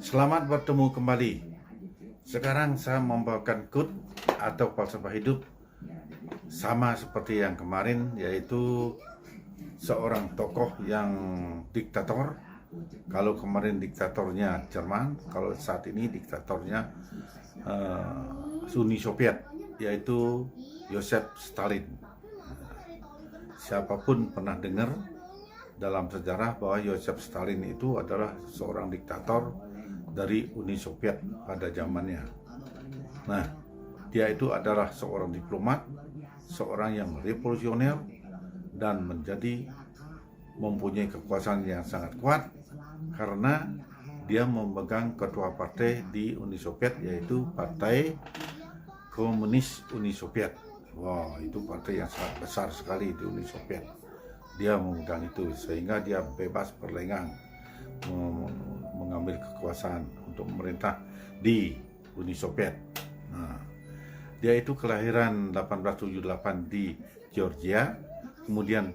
Selamat bertemu kembali. Sekarang saya membawakan quote atau falsafah hidup sama seperti yang kemarin, yaitu seorang tokoh yang diktator. Kalau kemarin diktatornya Jerman, kalau saat ini diktatornya Uni Soviet, yaitu Joseph Stalin. Siapapun pernah dengar dalam sejarah bahwa Joseph Stalin itu adalah seorang diktator dari Uni Soviet pada zamannya. Nah, dia itu adalah seorang diplomat, seorang yang revolusioner dan mempunyai kekuasaan yang sangat kuat karena dia memegang ketua partai di Uni Soviet, yaitu Partai Komunis Uni Soviet. Wah, itu partai yang sangat besar sekali di Uni Soviet. Dia memegang itu sehingga dia bebas berlengang mengambil kekuasaan untuk memerintah di Uni Soviet. Nah, dia itu kelahiran 1878 di Georgia, kemudian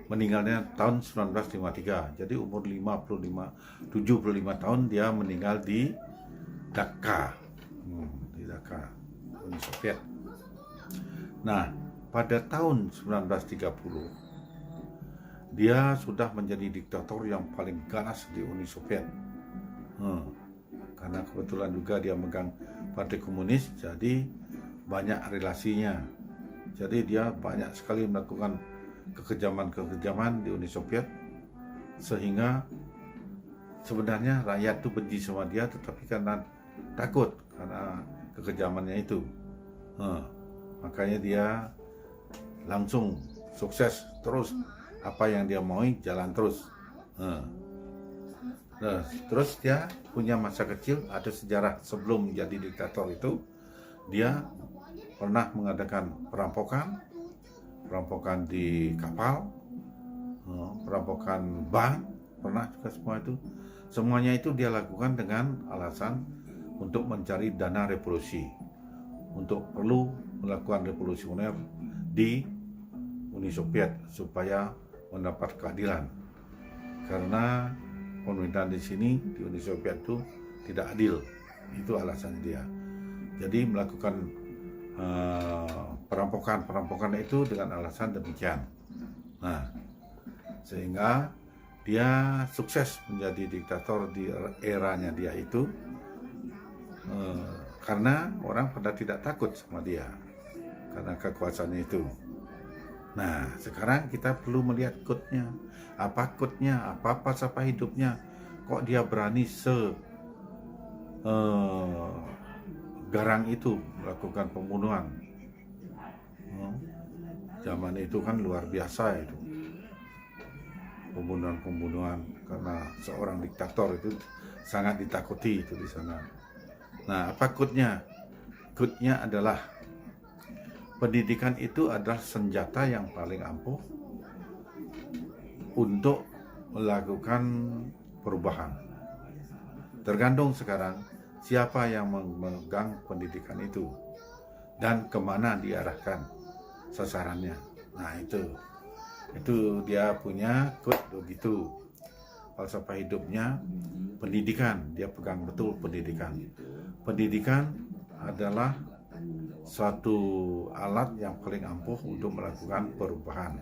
meninggalnya tahun 1953. Jadi umur 75 tahun dia meninggal di Dhaka, Uni Soviet. Nah, pada tahun 1930 dia sudah menjadi diktator yang paling ganas di Uni Soviet. Karena kebetulan juga dia megang Partai Komunis, jadi banyak relasinya. Jadi dia banyak sekali melakukan kekejaman di Uni Soviet, sehingga sebenarnya rakyat itu benci sama dia, tetapi karena takut karena kekejamannya itu, makanya dia langsung sukses terus. Apa yang dia mau jalan terus. Nah, terus dia punya masa kecil, ada sejarah sebelum menjadi diktator itu dia pernah mengadakan perampokan di kapal, perampokan bank, pernah juga semuanya itu dia lakukan dengan alasan untuk mencari dana revolusi, untuk perlu melakukan revolusioner di Uni Soviet supaya mendapat keadilan, karena pemerintahan di sini di Uni Soviet itu tidak adil. Itu alasan dia. Jadi melakukan perampokan itu dengan alasan demikian. Nah, sehingga dia sukses menjadi diktator di eranya dia itu, karena orang pada tidak takut sama dia karena kekuasaannya itu. Nah, sekarang kita perlu melihat quote-nya. Apa quote-nya? Apa falsafah hidupnya? Kok dia berani garang itu melakukan pembunuhan? Zaman itu kan luar biasa itu. Pembunuhan karena seorang diktator itu sangat ditakuti itu di sana. Nah, apa quote-nya? Quote-nya adalah, pendidikan itu adalah senjata yang paling ampuh untuk melakukan perubahan. Tergantung sekarang siapa yang memegang pendidikan itu dan kemana diarahkan sasarannya. Nah, itu dia punya quote begitu. Falsafah hidupnya pendidikan, dia pegang betul pendidikan. Pendidikan adalah suatu alat yang paling ampuh untuk melakukan perubahan.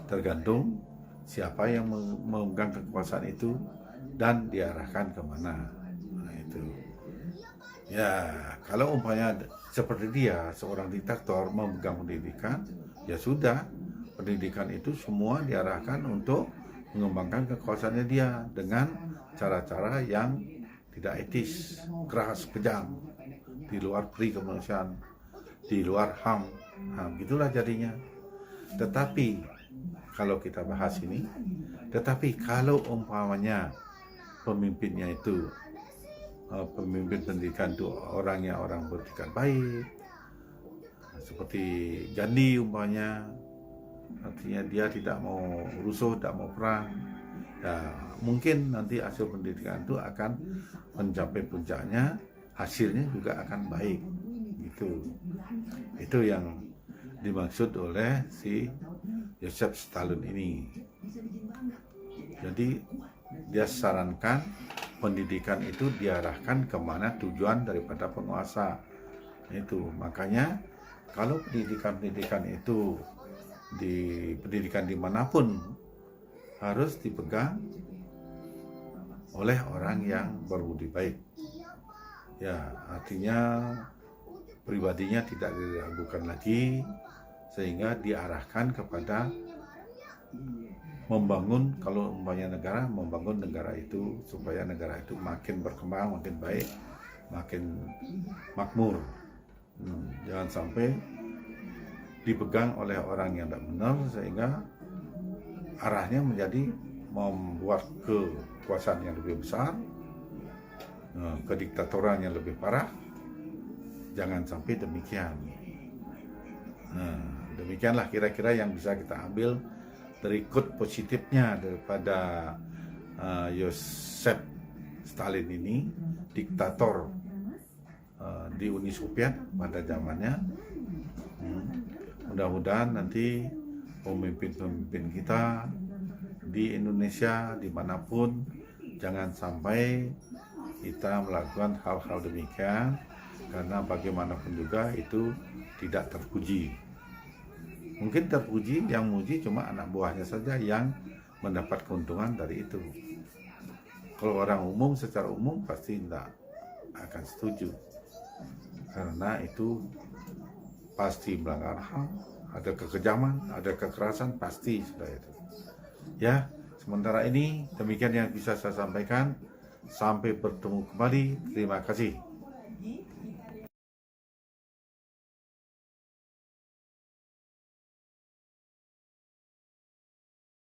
Tergantung siapa yang memegang kekuasaan itu dan diarahkan kemana. Nah, itu. Ya, kalau umpamanya seperti dia, seorang diktator memegang pendidikan, ya sudah, pendidikan itu semua diarahkan untuk mengembangkan kekuasaannya dia dengan cara-cara yang tidak etis, keras, kejam, di luar peri kemanusiaan, di luar HAM. Nah, gitulah jadinya. Tetapi kalau kita bahas ini, kalau umpamanya pemimpinnya itu pemimpin pendidikan itu orangnya orang bertingkah baik, seperti Gandhi umpamanya, artinya dia tidak mau rusuh, tidak mau perang, ya mungkin nanti hasil pendidikan itu akan mencapai puncaknya, hasilnya juga akan baik gitu. Itu yang dimaksud oleh si Joseph Stalin ini. Jadi dia sarankan pendidikan itu diarahkan kemana tujuan daripada penguasa. Itu makanya kalau pendidikan itu di pendidikan dimanapun harus dipegang oleh orang yang berbudi baik. Ya, artinya pribadinya tidak diragukan lagi, sehingga diarahkan kepada membangun, kalau umpamanya negara, membangun negara itu supaya negara itu makin berkembang, makin baik, makin makmur. Jangan sampai dipegang oleh orang yang tidak benar, sehingga arahnya menjadi membuat kekuasaan yang lebih besar, kediktatoran yang lebih parah. Jangan sampai demikian. Demikianlah kira-kira yang bisa kita ambil dari quote positifnya daripada Joseph Stalin ini, diktator di Uni Soviet pada zamannya. Mudah-mudahan nanti pemimpin-pemimpin kita di Indonesia dimanapun jangan sampai kita melakukan hal-hal demikian, karena bagaimanapun juga itu tidak terpuji. Mungkin terpuji, yang muji cuma anak buahnya saja yang mendapat keuntungan dari itu. Kalau orang umum secara umum pasti tidak akan setuju, karena itu pasti melanggar HAM, ada kekejaman, ada kekerasan, pasti sudah itu. Ya, sementara ini demikian yang bisa saya sampaikan. Sampai bertemu kembali. Terima kasih.